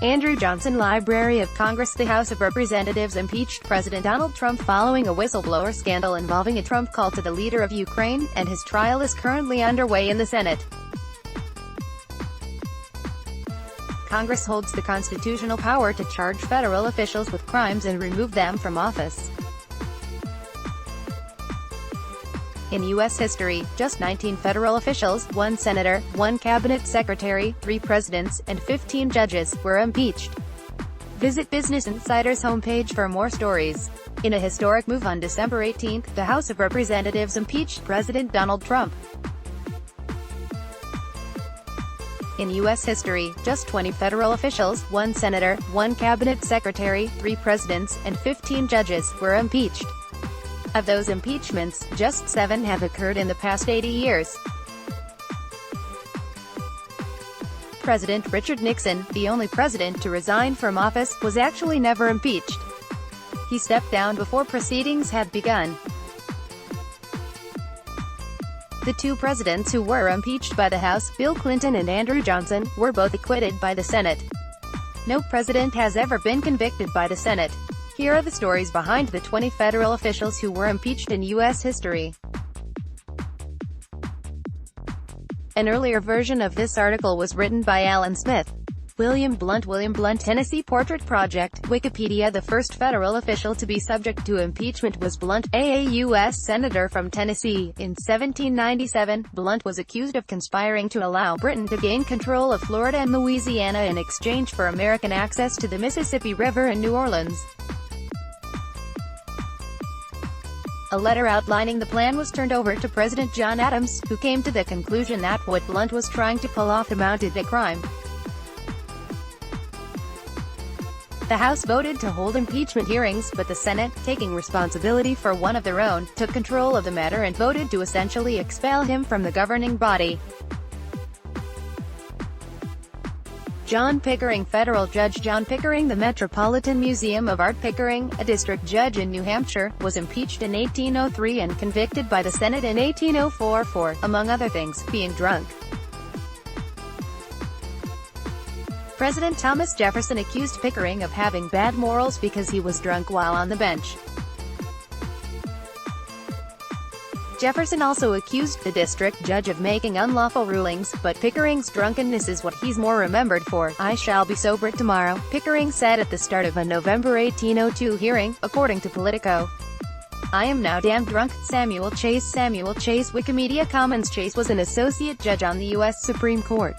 Andrew Johnson Library of Congress. The House of Representatives impeached President Donald Trump following a whistleblower scandal involving a Trump call to the leader of Ukraine, and his trial is currently underway in the Senate. Congress holds the constitutional power to charge federal officials with crimes and remove them from office. In U.S. history, just 19 federal officials, 1 senator, 1 cabinet secretary, 3 presidents, and 15 judges were impeached. Visit Business Insider's homepage for more stories. In a historic move on December 18, the House of Representatives impeached President Donald Trump. In U.S. history, just 20 federal officials, 1 senator, 1 cabinet secretary, 3 presidents, and 15 judges were impeached. Of those impeachments, just 7 have occurred in the past 80 years. President Richard Nixon, the only president to resign from office, was actually never impeached. He stepped down before proceedings had begun. The 2 presidents who were impeached by the House, Bill Clinton and Andrew Johnson, were both acquitted by the Senate. No president has ever been convicted by the Senate. Here are the stories behind the 20 federal officials who were impeached in U.S. history. An earlier version of this article was written by Alan Smith. William Blunt, Tennessee Portrait Project, Wikipedia. The first federal official to be subject to impeachment was Blunt, a U.S. senator from Tennessee. In 1797, Blunt was accused of conspiring to allow Britain to gain control of Florida and Louisiana in exchange for American access to the Mississippi River and New Orleans. A letter outlining the plan was turned over to President John Adams, who came to the conclusion that what Blunt was trying to pull off amounted to crime. The House voted to hold impeachment hearings, but the Senate, taking responsibility for one of their own, took control of the matter and voted to essentially expel him from the governing body. John Pickering. Federal Judge John Pickering, the Metropolitan Museum of Art. Pickering, a district judge in New Hampshire, was impeached in 1803 and convicted by the Senate in 1804 for, among other things, being drunk. President Thomas Jefferson accused Pickering of having bad morals because he was drunk while on the bench. Jefferson also accused the district judge of making unlawful rulings, but Pickering's drunkenness is what he's more remembered for. "I shall be sober tomorrow," Pickering said at the start of a November 1802 hearing, according to Politico. "I am now damn drunk." Samuel Chase. Wikimedia Commons. Chase was an associate judge on the U.S. Supreme Court.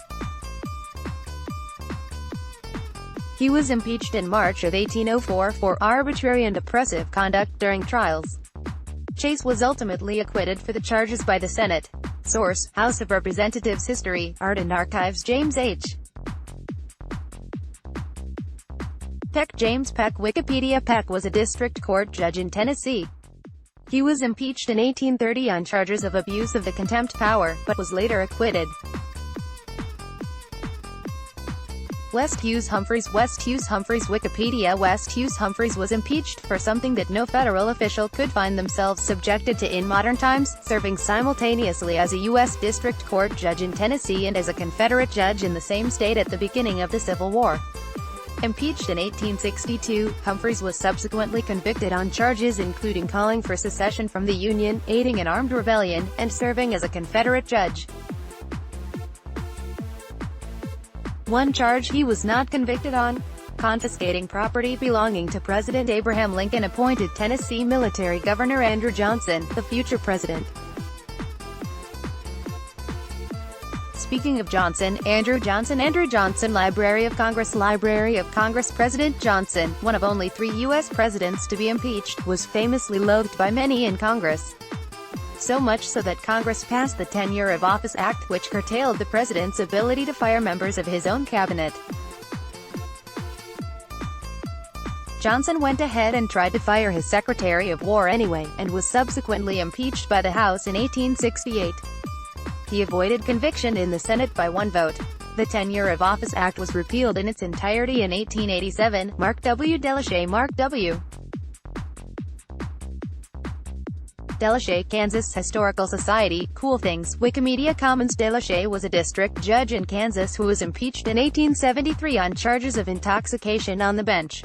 He was impeached in March of 1804 for arbitrary and oppressive conduct during trials. Chase was ultimately acquitted for the charges by the Senate. Source: House of Representatives History, Art and Archives. James H. Peck. James Peck. Wikipedia. Peck was a district court judge in Tennessee. He was impeached in 1830 on charges of abuse of the contempt power, but was later acquitted. West Hughes Humphreys. Wikipedia. West Hughes Humphreys was impeached for something that no federal official could find themselves subjected to in modern times, serving simultaneously as a U.S. District Court judge in Tennessee and as a Confederate judge in the same state at the beginning of the Civil War. Impeached in 1862, Humphreys was subsequently convicted on charges including calling for secession from the Union, aiding an armed rebellion, and serving as a Confederate judge. One charge he was not convicted on: confiscating property belonging to President Abraham Lincoln. Appointed Tennessee military governor Andrew Johnson, the future president. Speaking of Johnson, Andrew Johnson Library of Congress. President Johnson, one of only 3 U.S. presidents to be impeached, was famously loathed by many in Congress. So much so that Congress passed the Tenure of Office Act, which curtailed the president's ability to fire members of his own cabinet. Johnson went ahead and tried to fire his Secretary of War anyway, and was subsequently impeached by the House in 1868. He avoided conviction in the Senate by 1 vote. The Tenure of Office Act was repealed in its entirety in 1887. Mark W. Delachey. Delachey, Kansas Historical Society, Cool Things, Wikimedia Commons. Delachey was a district judge in Kansas who was impeached in 1873 on charges of intoxication on the bench.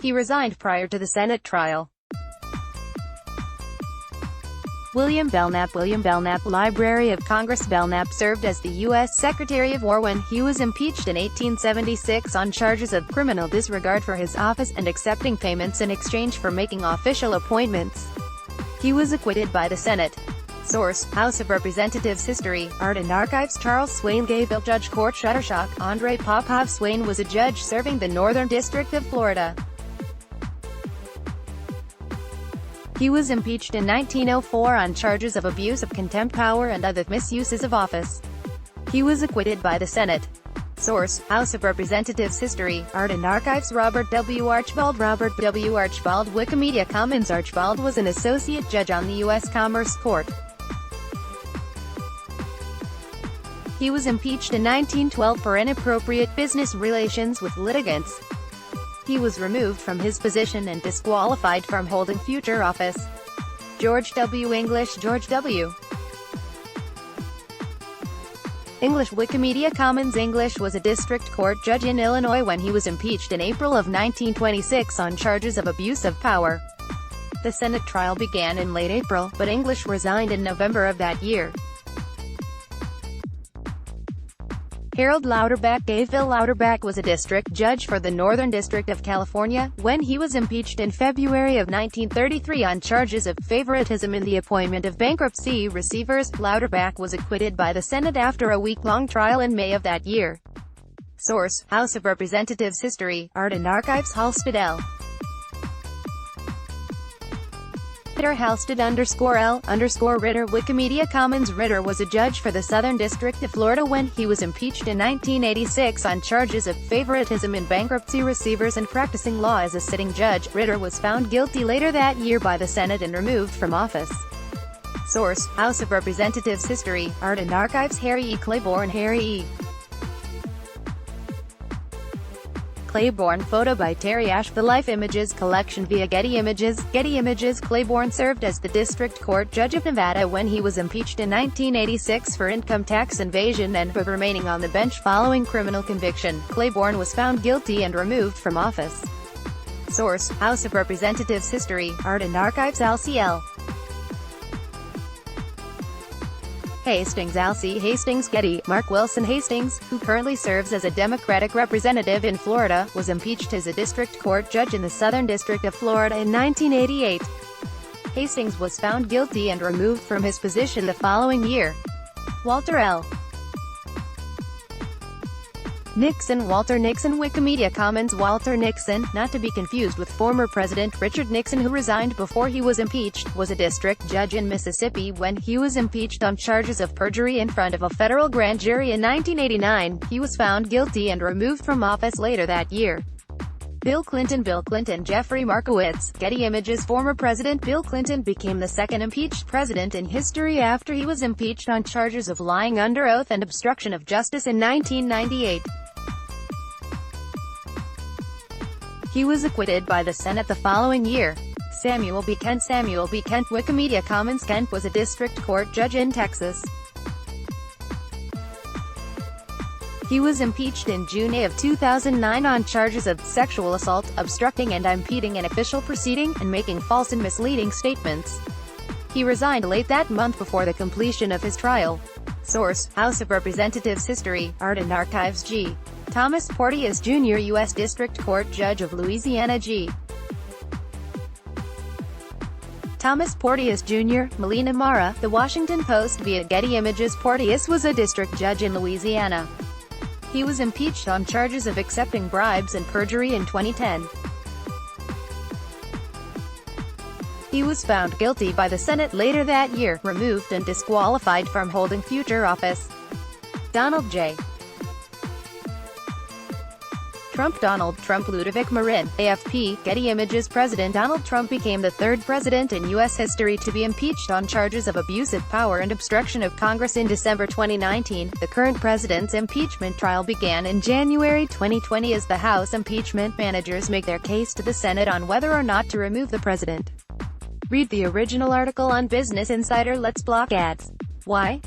He resigned prior to the Senate trial. William Belknap, Library of Congress. Belknap served as the U.S. Secretary of War when he was impeached in 1876 on charges of criminal disregard for his office and accepting payments in exchange for making official appointments. He was acquitted by the Senate. Source: House of Representatives. History, Art and Archives. Charles Swain Gayville Judge Court. Shutterstock, Andre Popov. Swain was a judge serving the Northern District of Florida. He was impeached in 1904 on charges of abuse of contempt power and other misuses of office. He was acquitted by the Senate. Source: House of Representatives. History, Art and Archives. Robert W. Archibald. Robert W. Archibald. Wikimedia Commons. Archibald was an associate judge on the U.S. Commerce Court. He was impeached in 1912 for inappropriate business relations with litigants. He was removed from his position and disqualified from holding future office. George W. English. George W. English. Wikimedia Commons. English was a district court judge in Illinois when he was impeached in April of 1926 on charges of abuse of power. The Senate trial began in late April, but English resigned in November of that year. Harold Louderback. Gayville Louderback was a district judge for the Northern District of California, when he was impeached in February of 1933 on charges of favoritism in the appointment of bankruptcy receivers. Louderback was acquitted by the Senate after a week-long trial in May of that year. Source: House of Representatives. History, Art and Archives. Halstead L. Ritter. Halstead _L _ Ritter. Wikimedia Commons. Ritter was a judge for the Southern District of Florida when he was impeached in 1986 on charges of favoritism in bankruptcy receivers and practicing law as a sitting judge. Ritter was found guilty later that year by the Senate and removed from office. Source: House of Representatives. History, Art and Archives. Harry E. Claiborne. Harry E. Claiborne. Photo by Terry Ash. The Life Images collection via Getty Images. Getty Images. Claiborne served as the District Court Judge of Nevada when he was impeached in 1986 for income tax evasion and for remaining on the bench following criminal conviction. Claiborne was found guilty and removed from office. Source: House of Representatives. History, Art and Archives. LCL. Hastings. Alcee Hastings. Getty. Mark Wilson Hastings, who currently serves as a Democratic representative in Florida, was impeached as a district court judge in the Southern District of Florida in 1988. Hastings was found guilty and removed from his position the following year. Walter L. Nixon. Walter Nixon. Wikimedia Commons. Walter Nixon, not to be confused with former President Richard Nixon, who resigned before he was impeached, was a district judge in Mississippi when he was impeached on charges of perjury in front of a federal grand jury in 1989. He was found guilty and removed from office later that year. Bill Clinton. Bill Clinton. Jeffrey Markowitz. Getty Images. Former President Bill Clinton became the second impeached president in history after he was impeached on charges of lying under oath and obstruction of justice in 1998. He was acquitted by the Senate the following year. Samuel B. Kent. Samuel B. Kent. Wikimedia Commons. Kent was a district court judge in Texas. He was impeached in June of 2009 on charges of sexual assault, obstructing and impeding an official proceeding, and making false and misleading statements. He resigned late that month before the completion of his trial. Source: House of Representatives. History, Art and Archives. G. Thomas Porteous Jr. U.S. District Court Judge of Louisiana. G. Thomas Porteous Jr., Melina Mara. The Washington Post via Getty Images. Porteous was a district judge in Louisiana. He was impeached on charges of accepting bribes and perjury in 2010. He was found guilty by the Senate later that year, removed and disqualified from holding future office. Donald J. Trump. Donald Trump. Ludovic Marin. AFP. Getty Images. President Donald Trump became the third president in U.S. history to be impeached on charges of abuse of power and obstruction of Congress in December 2019. The current president's impeachment trial began in January 2020 as the House impeachment managers make their case to the Senate on whether or not to remove the president. Read the original article on Business Insider. Let's block ads. Why?